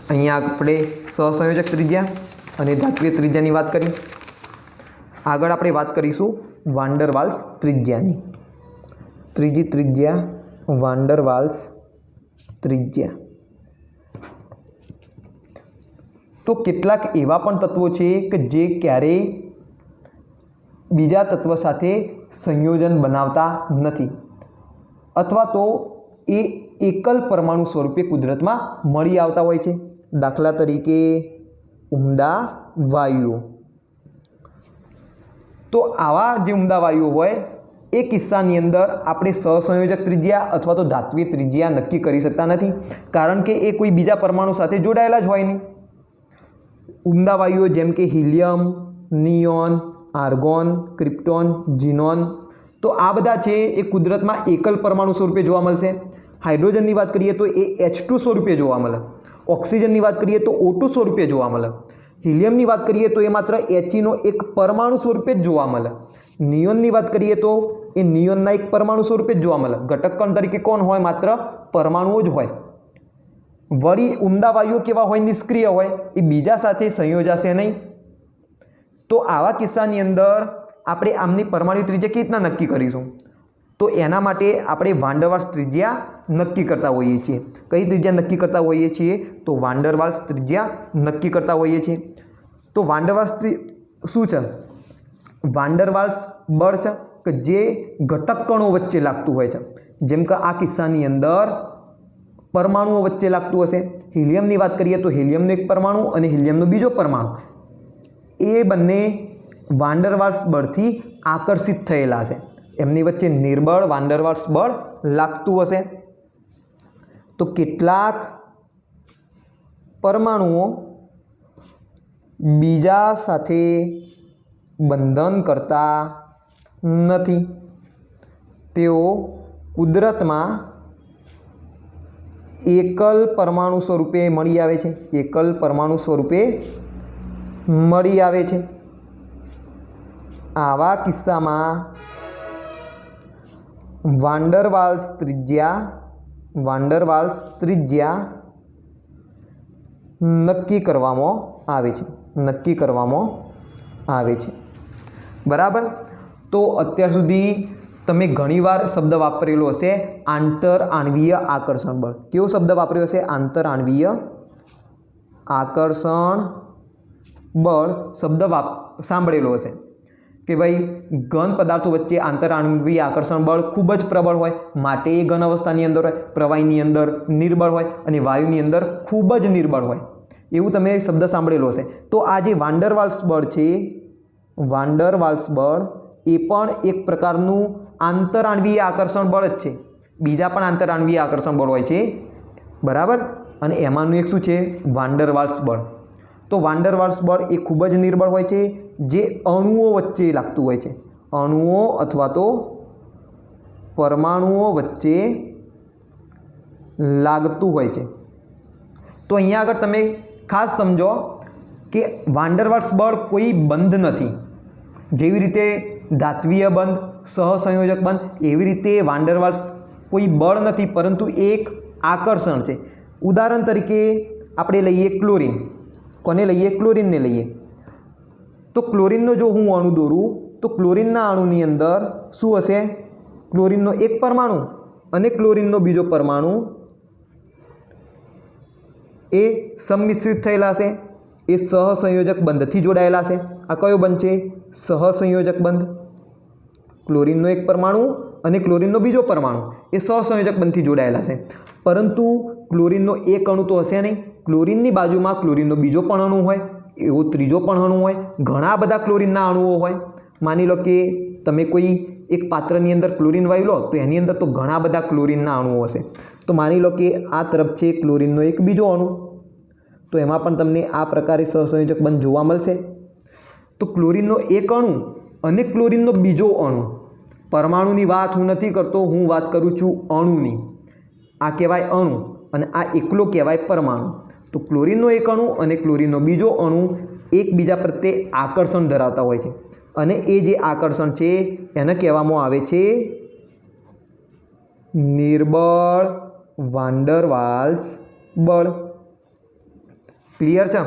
અહીંયા આપણે સહસંયોજક ત્રિજ્યા અને ધાત્વીય ત્રિજ્યાની વાત કરી। આગળ આપણે વાત કરીશું વાન ડર વાલ્સ ત્રિજ્યાની। ત્રીજી ત્રિજ્યા વાન ડર વાલ્સ ત્રિજ્યા। તો કેટલાક એવા પણ તત્વો છે કે જે ક્યારેય બીજા તત્વ સાથે સંયોજન બનાવતા નથી, અથવા તો એ એકલ પરમાણુ સ્વરૂપે કુદરતમાં મળી આવતા હોય છે। દાખલા તરીકે ઉમદા વાયુઓ। તો આવા જે ઉમદા વાયુઓ હોય એ કિસ્સાની અંદર આપણે સહસંયોજક ત્રિજ્યા અથવા તો ધાત્વીય ત્રિજ્યા નક્કી કરી શકતા નથી, કારણ કે એ કોઈ બીજા પરમાણુ સાથે જોડાયેલા જ હોય નહીં। ઉમદા વાયુઓ જેમ કે હિલિયમ, નિયોન, આર્ગોન, ક્રિપ્ટોન, ઝીનોન, તો આ બધા છે એ કુદરતમાં એકલ પરમાણુ સ્વરૂપે જોવા મળશે। હાઇડ્રોજનની વાત કરીએ તો એ H2 સ્વરૂપે જોવા મળે। ઓક્સિજનની વાત કરીએ તો O2 સ્વરૂપે જોવા મળે। હિલિયમની વાત કરીએ તો એ માત્ર Heનો એક પરમાણુ સ્વરૂપે જ જોવા મળે। નિયોનની વાત કરીએ તો એ નિયોનના એક પરમાણુ સ્વરૂપે જ જોવા મળે। ઘટક કણ તરીકે કોણ હોય? માત્ર પરમાણુઓ જ હોય। વળી ઉમદા વાયુઓ કેવા હોય? નિષ્ક્રિય હોય, એ બીજા સાથે સંયોજાશે નહીં। તો આવા કિસ્સાની અંદર આપણે આમની પરમાણુ ત્રિજ્યા કેવી રીતના નક્કી કરીશું? તો એના માટે આપણે વાન ડર વાલ્સ ત્રિજ્યા નક્કી કરતા હોઈએ છીએ। કઈ ત્રિજ્યા નક્કી કરતા હોઈએ છીએ? તો વાન ડર વાલ્સ ત્રિજ્યા નક્કી કરતા હોઈએ છીએ। તો વાન ડર વાલ્સ શું છે? વાન ડર વાલ્સ બળ છે કે જે ઘટક કણો વચ્ચે લાગતું હોય છે। જેમ કે આ કિસ્સાની અંદર પરમાણુઓ વચ્ચે લાગતું હશે। હિલિયમની વાત કરીએ તો હિલિયમનો એક પરમાણુ અને હિલિયમનો બીજો પરમાણુ, એ બંને વાન ડર વાલ્સ બળથી આકર્ષિત થયેલા છે। એમની વચ્ચે નિર્બળ વાન ડર વાલ્સ બળ લાગતું હશે। તો કેટલાક પરમાણુઓ બીજા સાથે બંધન કરતા નથી, તેઓ કુદરતમાં એકલ પરમાણુ સ્વરૂપે મળી આવે છે। એકલ પરમાણુ સ્વરૂપે મળી આવે છે। આવા કિસ્સામાં વાન ડર વાલ્સ ત્રિજ્યા નક્કી કરવામાં આવે છે। બરાબર? તો અત્યાર સુધી તમે ઘણીવાર શબ્દ વાપરેલો હશે આંતર આણ્વીય આકર્ષણ બળ। કેવો શબ્દ વાપર્યો હશે? આંતર આણ્વીય આકર્ષણ બળ શબ્દ સાંભળેલો હશે કે ભાઈ ઘન પદાર્થો વચ્ચે આંતર આણ્વીય આકર્ષણ બળ ખૂબ જ પ્રબળ હોય, માટે એ ઘન અવસ્થાની અંદર હોય, પ્રવાહીની અંદર નિર્બળ હોય અને વાયુની અંદર ખૂબ જ નિર્બળ હોય, એવું તમે શબ્દ સાંભળેલો હશે। તો આ જે વાન ડર વાલ્સ બળ છે, વાન ડર વાલ્સ બળ એ પણ એક પ્રકારનું આંતર આણ્વીય આકર્ષણ બળ જ છે। બીજા પણ આંતર આણ્વીય આકર્ષણ બળ હોય છે, બરાબર? અને એમાંનું એક શું છે? વાન ડર વાલ્સ બળ। તો વાન ડર વાલ્સ બળ એ ખૂબ જ નિર્બળ હોય છે, જે અણુઓ વચ્ચે લાગતું હોય છે। અણુઓ અથવા તો પરમાણુઓ વચ્ચે લાગતું હોય છે। તો અહીંયા આગળ તમે ખાસ સમજો કે વાન ડર વાલ્સ બળ કોઈ બંધ નથી। જેવી રીતે ધાત્વીય બંધ, સહસંયોજક બંધ, એવી રીતે વાન ડર વાલ્સ કોઈ બળ નથી, પરંતુ એક આકર્ષણ છે। ઉદાહરણ તરીકે આપણે લઈએ ક્લોરીન। કોને લઈએ? ક્લોરીનને લઈએ। તો ક્લોરીનનો જો હું અણુ દોરું તો ક્લોરીનના અણુની અંદર શું હશે? ક્લોરીનનો એક પરમાણુ અને ક્લોરીનનો બીજો પરમાણુ એ સંમિશ્રિત થયેલા છે। એ સહસંયોજક બંધથી જોડાયેલા છે। આ કયો બંધ છે? સહસંયોજક બંધ। ક્લોરીનનો એક પરમાણુ અને ક્લોરીનનો બીજો પરમાણુ એ સહસંયોજક બંધથી જોડાયેલા છે, પરંતુ ક્લોરીનનો એક અણુ તો હશે નહીં। ક્લોરીનની બાજુમાં ક્લોરીનનો બીજો પણ અણુ હોય, એવો ત્રીજો પણ અણુ હોય, ઘણા બધા ક્લોરીનના અણુઓ હોય। માની લો કે તમે કોઈ એક પાત્રની અંદર ક્લોરીન વાયુ લો તો એની અંદર તો ઘણા બધા ક્લોરીનના અણુઓ હશે. તો માની લો કે આ તરફ છે ક્લોરીનનો એક બીજો અણુ, તો એમાં પણ તમને આ પ્રકારે સહસંયોજક બંધ જોવા મળશે. તો ક્લોરીનનો એક અણુ અને ક્લોરીનનો બીજો અણુ, પરમાણુની વાત હું નથી કરતો, હું વાત કરું છું અણુની. આ કહેવાય અણુ અને આ એકલો કહેવાય પરમાણુ. તો ક્લોરીનનો એક અણુ અને ક્લોરીનનો બીજો અણુ એકબીજા પ્રત્યે આકર્ષણ ધરાવતા હોય છે અને એ જે આકર્ષણ છે એને કહેવામાં આવે છે નિર્બળ વાન્ડર વાલ્સ બળ. ક્લિયર છે?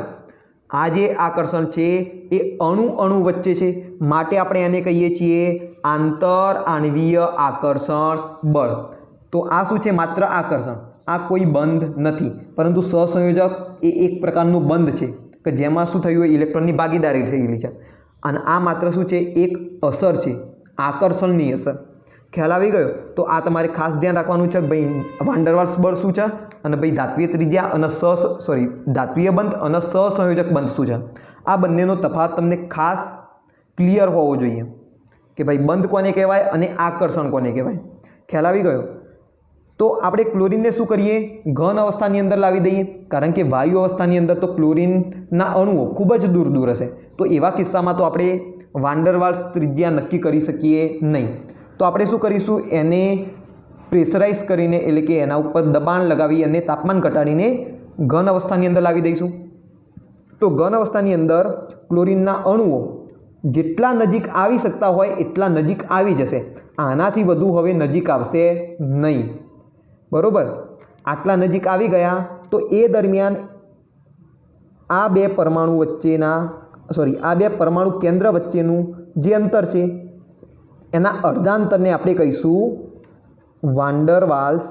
આ જે આકર્ષણ છે એ અણુ અણુ વચ્ચે છે, માટે આપણે એને કહીએ છીએ આંતર આણ્વીય આકર્ષણ બળ. તો આ શું છે? માત્ર આકર્ષણ, આ કોઈ બંધ નથી, પરંતુ સહસંયોજક એ એક પ્રકારનું બંધ છે કે જેમાં શું થયું હોય, ઇલેક્ટ્રોનની ભાગીદારી થયેલી છે. અને આ માત્ર શું છે? એક અસર છે, આકર્ષણની અસર. ખ્યાલ આવી ગયો? તો આ તમારે ખાસ ધ્યાન રાખવાનું છે કે ભાઈ વાન ડર વાલ્સ બળ શું છે અને ભાઈ ધાત્વીય ત્રિજ્યા અને ધાત્વીય બંધ અને સહસંયોજક બંધ શું છે. આ બંનેનો તફાવત તમને ખાસ ક્લિયર હોવો જોઈએ કે ભાઈ બંધ કોને કહેવાય અને આકર્ષણ કોને કહેવાય. ખ્યાલ આવી ગયો? તો આપણે ક્લોરીનને શું કરીએ? ઘન અવસ્થાની અંદર લાવી દઈએ, કારણ કે વાયુ અવસ્થાની અંદર તો ક્લોરીનના અણુઓ ખૂબ જ દૂર દૂર હશે. તો એવા કિસ્સામાં તો આપણે વાન ડર વાલ્સ ત્રિજ્યા નક્કી કરી શકીએ નહીં. તો આપણે શું કરીશું? એને પ્રેશરાઇઝ કરીને, એટલે કે એના ઉપર દબાણ લગાવી અને તાપમાન ઘટાડીને ઘન અવસ્થાની અંદર લાવી દઈશું. તો ઘન અવસ્થાની અંદર ક્લોરીનના અણુઓ જેટલા નજીક આવી શકતા હોય એટલા નજીક આવી જશે. આનાથી વધુ હવે નજીક આવશે નહીં. બરાબર? આટલા નજીક આવી ગયા તો એ દરમિયાન આ બે પરમાણુ વચ્ચેના આ બે પરમાણુ કેન્દ્ર વચ્ચેનું જે અંતર છે એના અડધા અંતરને આપણે કહીશું વાન ડર વાલ્સ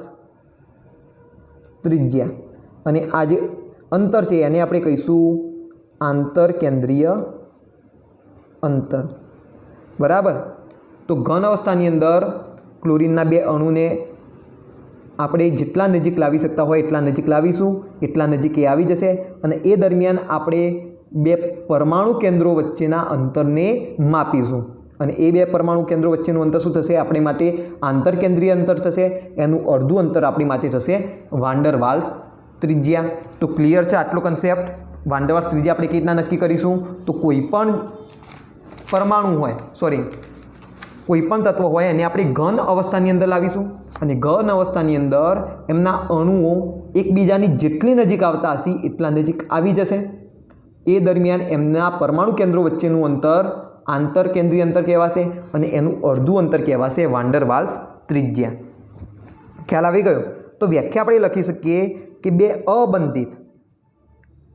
ત્રિજ્યા, અને આ જે અંતર છે એને આપણે કહીશું આંતર કેન્દ્રીય અંતર. બરાબર? તો ઘન અવસ્થાની અંદર ક્લોરીનના બે અણુને આપણે જેટલા નજીક લાવી શકતા હોય એટલા નજીક લાવીશું, એટલા નજીક એ આવી જશે. અને એ દરમિયાન આપણે બે પરમાણુ કેન્દ્રો વચ્ચેના અંતરને માપીશું. અને એ બે પરમાણુ કેન્દ્રો વચ્ચેનું અંતર શું થશે? આપણી માટે આંતરકેન્દ્રીય અંતર થશે. એનું અડધું અંતર આપણી માટે થશે વાન ડર વાલ્સ ત્રિજ્યા. તો ક્લિયર છે આટલો કન્સેપ્ટ? વાન ડર વાલ્સ ત્રિજ્યા આપણે કેવી રીતના નક્કી કરીશું? તો કોઈ પણ પરમાણુ હોય, કોઈ પણ તત્વ હોય એને આપણે ઘન અવસ્થાની અંદર લાવીશું, અને ઘન અવસ્થાની અંદર એમના અણુઓ એકબીજાની જેટલી નજીક આવતા હશે એટલા નજીક આવી જશે. એ દરમિયાન એમના પરમાણુ કેન્દ્રો વચ્ચેનું અંતર આંતરકેન્દ્રીય અંતર કહેવાશે અને એનું અડધું અંતર કહેવાશે વાન ડર વાલ્સ ત્રિજ્યા. ખ્યાલ આવી ગયો? તો વ્યાખ્યા આપણે લખી શકીએ કે બે અબંધિત,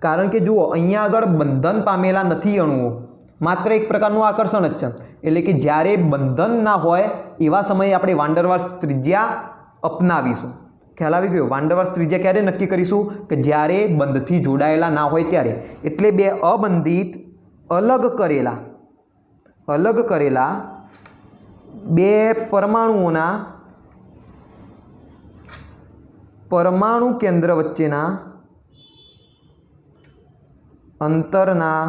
કારણ કે જુઓ અહીંયા આગળ બંધન પામેલા નથી અણુઓ, માત્ર એક પ્રકારનું આકર્ષણ જ છે. એટલે કે જ્યારે બંધન ના હોય એવા સમયે આપણે વાન ડર વાલ્સ ત્રિજ્યા અપનાવીશું. ખ્યાલ આવી ગયો? વાન ડર વાલ્સ ત્રિજ્યા ક્યારે નક્કી કરીશું? કે જ્યારે બંધથી જોડાયેલા ના હોય ત્યારે. એટલે બે અબંધિત અલગ કરેલા બે પરમાણુઓના પરમાણુ કેન્દ્ર વચ્ચેના અંતરના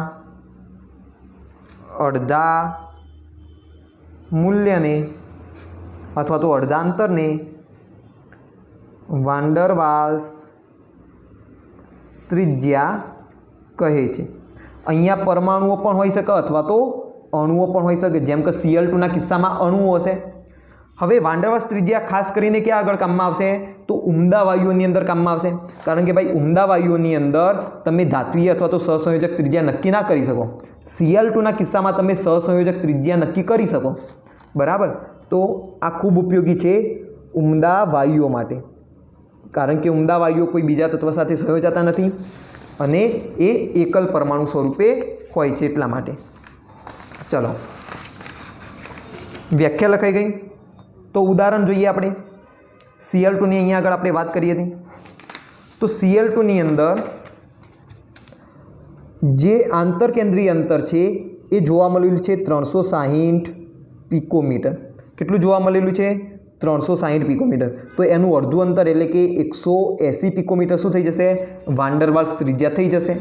અડધા મૂલ્યને અથવા તો અડધા અંતરને વાન ડર વાલ્સ ત્રિજ્યા કહે છે. અહીંયા પરમાણુઓ પણ હોઈ શકે અથવા તો અણુઓ પણ હોઈ શકે, જેમ કે Cl2ના કિસ્સામાં અણુઓ હશે. હવે વાન ડર વાલ્સ ત્રિજ્યા ખાસ કરીને ક્યાં આગળ કામમાં આવશે? તો ઉમદા વાયુઓની અંદર કામમાં આવશે, કારણ કે ભાઈ ઉમદા વાયુઓની અંદર તમે ધાત્વીય અથવા તો સહસંયોજક ત્રિજ્યા નક્કી ના કરી શકો. Cl2ના કિસ્સામાં તમે સહસંયોજક ત્રિજ્યા નક્કી કરી શકો. બરાબર? તો આ ખૂબ ઉપયોગી છે ઉમદા વાયુઓ માટે, કારણ કે ઉમદા વાયુઓ કોઈ બીજા તત્વ સાથે સંયોજાતા નથી અને એ એકલ પરમાણુ સ્વરૂપે હોય છે, એટલા માટે. ચલો, વ્યાખ્યા લખાઈ ગઈ. તો ઉદાહરણ જોઈએ આપણે. Cl2ની અહીંયા આગળ આપણે વાત કરી હતી. તો Cl2ની અંદર જે આંતરકેન્દ્રીય અંતર છે એ જોવા મળેલું છે 360 પિકોમીટર. કેટલું જોવા મળેલું છે? 360 પિકોમીટર. તો એનું અડધું અંતર એટલે કે 180 પિકોમીટર શું થઈ જશે? વાન ડર વાલ્સ ત્રિજ્યા થઈ જશે.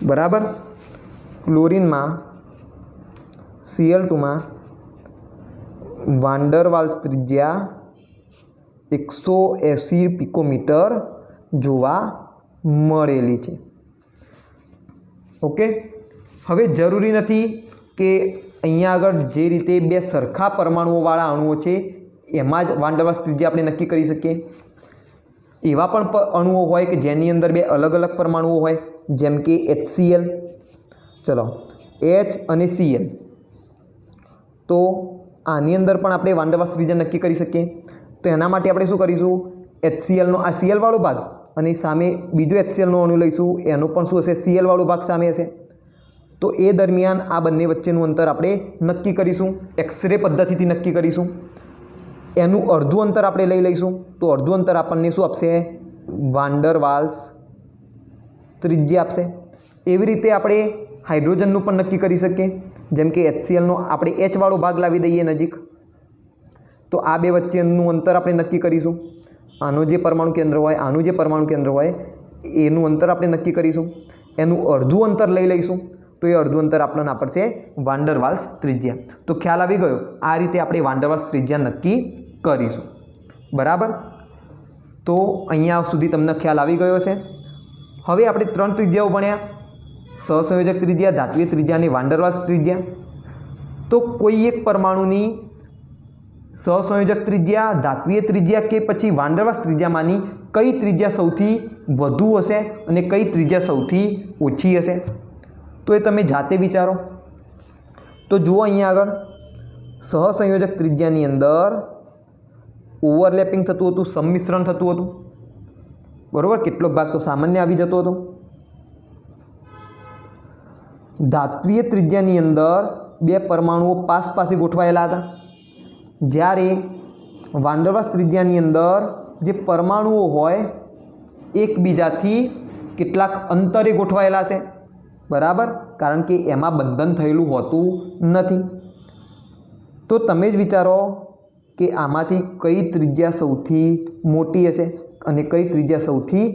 બરાબર? ક્લોરીનમાં Cl2માં વાન ડર વાલ્સ ત્રિજ્યા 180 પિકોમીટર જોવા મળેલી છે. ઓકે, હવે જરૂરી નથી કે અહીંયા આગળ જે રીતે બે સરખા પરમાણુઓવાળા અણુઓ છે એમાં જ વાન ડર વાલ્સ ત્રિજ્યા આપણે નક્કી કરી શકીએ. એવા પણ અણુઓ હોય કે જેની અંદર બે અલગ અલગ પરમાણુઓ હોય, જેમ કે HCl. ચલો, H અને Cl. તો આની અંદર પણ આપણે વાન ડર વાલ્સ ત્રિજ્યા નક્કી કરી શકીએ. તો એના માટે આપણે શું કરીશું, HClનો આ Cl વાળો ભાગ અને સામે બીજો HClનો અણુ લઈશું, એનો પણ શું હશે, Cl વાળો ભાગ સામે હશે. તો એ દરમિયાન આ બંને વચ્ચેનું અંતર આપણે નક્કી કરીશું, એક્સરે પદ્ધતિથી નક્કી કરીશું. એનું અડધું અંતર આપણે લઈ લઈશું. તો અડધું અંતર આપણને શું આપશે, વાન ડર વાલ્સ ત્રિજ્યા આપશે. એવી રીતે આપણે હાઇડ્રોજનનું પણ નક્કી કરી શકીએ. જેમ કે HClનો આપણે H વાળો ભાગ લાવી દઈએ નજીક, તો આ બે વચ્ચેનું અંતર આપણે નક્કી કરીશું. આનું જે પરમાણુ કેન્દ્ર હોય, આનું જે પરમાણુ કેન્દ્ર હોય, એનું અંતર આપણે નક્કી કરીશું. એનું અડધું અંતર લઈ લઈશું. તો એ અડધું અંતર આપણને આપશે વાન ડર વાલ્સ ત્રિજ્યા. તો ખ્યાલ આવી ગયો. આ રીતે આપણે વાન ડર વાલ્સ ત્રિજ્યા નક્કી કરીશું. બરાબર. તો અહીંયા સુધી તમને ખ્યાલ આવી ગયો છે. હવે આપણે 3 ત્રિજ્યાઓ ભણ્યા, સહસંયોજક ત્રિજ્યા, ધાત્વિય ત્રિજ્યા અને વાન ડર વાલ્સ ત્રિજ્યા. તો કોઈ એક પરમાણુની સહસંયોજક ત્રિજ્યા, ધાત્વિય ત્રિજ્યા કે પછી વાન ડર વાલ્સ ત્રિજ્યામાંની કઈ ત્રિજ્યા સૌથી વધુ હશે અને કઈ ત્રિજ્યા સૌથી ઓછી હશે, તો એ તમે જાતે વિચારો. તો જુઓ અહીંયા આગળ સહસંયોજક ત્રિજ્યાની અંદર ઓવરલેપિંગ થતું હતું, સંમિશ્રણ થતું હતું. બરાબર, કેટલોક ભાગ તો સામાન્ય આવી જતો હતો. ધાત્વિય ત્રિજ્યાની અંદર બે પરમાણુઓ પાસે ગોઠવાયેલા હતા, જ્યારે વાન ડર વાલ્સ ત્રિજ્યાની અંદર જે પરમાણુઓ હોય એકબીજાથી કેટલાક અંતરે ગોઠવાયેલા છે. બરાબર, કારણ કે એમાં બંધન થયેલું હોતું નથી. તો તમે જ વિચારો કે આમાંથી કઈ ત્રિજ્યા સૌથી મોટી હશે અને કઈ ત્રિજ્યા સૌથી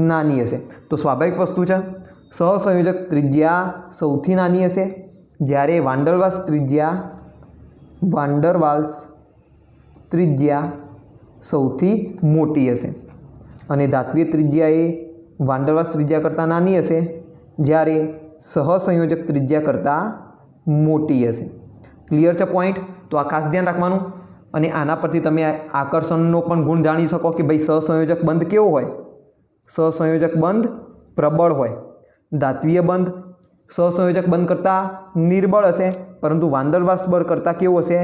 નાની હશે. તો સ્વાભાવિક વસ્તુ છે, સહસંયોજક ત્રિજ્યા સૌથી નાની હશે, જ્યારે વાન ડર વાલ્સ ત્રિજ્યા સૌથી મોટી હશે. અને ધાત્વિય ત્રિજ્યા એ વાન ડર વાલ્સ ત્રિજ્યા કરતાં નાની હશે, જ્યારે સહસંયોજક ત્રિજ્યા કરતાં મોટી હશે. ક્લિયર છે પોઈન્ટ? તો આ ખાસ ધ્યાન રાખવાનું. અને આના પરથી તમે આકર્ષણનો પણ ગુણ જાણી શકો કે ભાઈ સહસંયોજક બંધ કેવો હોય. સહસંયોજક બંધ પ્રબળ હોય. ધાત્વિય બંધ સહસંયોજક બંધ કરતાં નિર્બળ હશે, પરંતુ વાન ડર વાલ્સ બળ કરતાં કેવો હશે,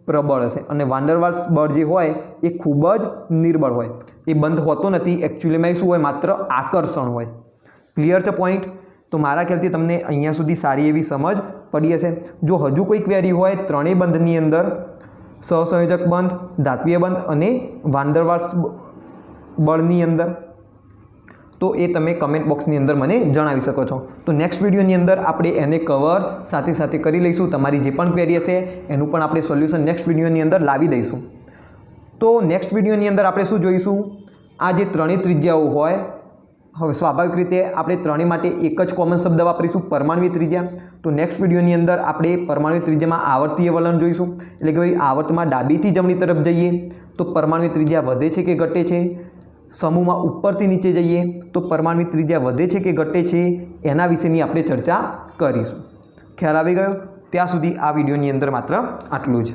પ્રબળ હશે. અને વાન ડર વાલ્સ બળ જે હોય એ ખૂબ જ નિર્બળ હોય. એ બંધ હોતો નથી, એકચ્યુઅલીમાં શું હોય, માત્ર આકર્ષણ હોય. ક્લિયર છે પોઈન્ટ? તો મારા ખ્યાલથી તમને અહીંયા સુધી સારી એવી સમજ પડી હશે. જો હજુ કોઈ ક્વેરી હોય ત્રણેય બંધની અંદર, સહસંયોજક બંધ, ધાત્વિય બંધ અને વાન ડર વાલ્સ બળની અંદર, તો એ તમે કમેન્ટ બોક્સની અંદર મને જણાવી શકો છો. તો નેક્સ્ટ વિડીયોની અંદર આપણે એને કવર સાથે સાથે કરી લઈશું. તમારી જે પણ ક્વેરી હશે એનું પણ આપણે સોલ્યુશન નેક્સ્ટ વિડીયોની અંદર લાવી દઈશું. તો નેક્સ્ટ વિડીયોની અંદર આપણે શું જોઈશું, આ જે ત્રણેય ત્રિજ્યાઓ હોય, હવે સ્વાભાવિક રીતે આપણે ત્રણેય માટે એક જ કોમન શબ્દ વાપરીશું, પરમાણ્વીય ત્રિજ્યા. તો નેક્સ્ટ વિડીયોની અંદર આપણે પરમાણ્વીય ત્રિજ્યામાં આવર્તીય વલણ જોઈશું. એટલે કે ભાઈ આવર્તમાં ડાબીથી જમણી તરફ જઈએ તો પરમાણ્વીય ત્રિજ્યા વધે છે કે ઘટે છે, સમૂહમાં ઉપરથી નીચે જઈએ તો પરમાણ્વીય ત્રિજ્યા વધે છે કે ઘટે છે, એના વિશેની આપણે ચર્ચા કરીશું. ખ્યાલ આવી ગયો? ત્યાં સુધી આ વિડીયોની અંદર માત્ર આટલું જ.